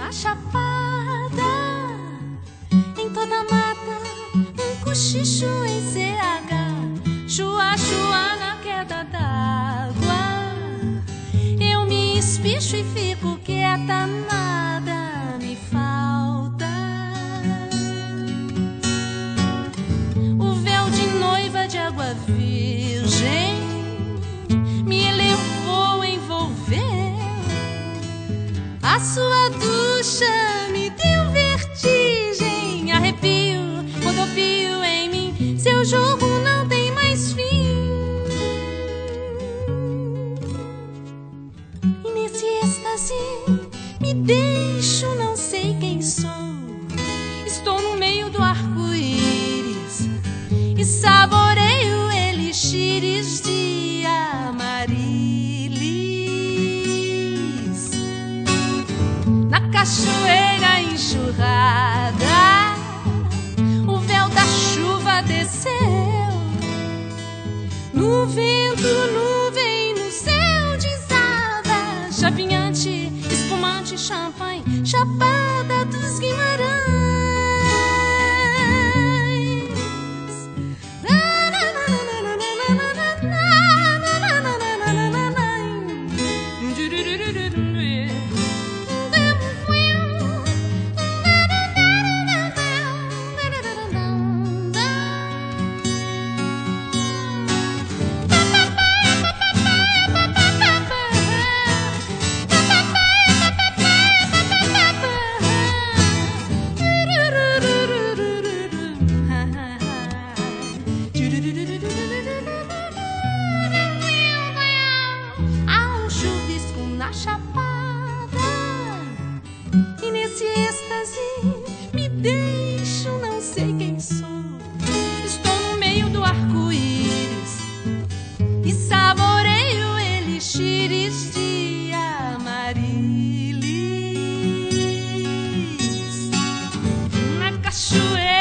na chapada, em toda mata, um cochicho em CH, chua, chua na queda d'água. Eu me espicho e fico quieta, nada me falta. O véu de noiva de água virgem me elevou, envolveu. A sua ducha me deu vertigem, arrepio, rodopio em mim. Seu jogo não tem mais fim. E nesse êxtase me deixo, não sei quem sou. Estou no meio do arco-íris e saboreio elixires de Amarilis. Na cachoeira enxurrada, o véu da chuva desceu. No vento, nuvem, no céu desaba, chapinhante, espumante, champanhe, Chapada dos Guimarães. Há um chuvisco na chapada e nesse êxtase me deixo, não sei quem sou. Estou no meio do arco-íris e saboreio elixires de Amarilis. Na cachoeira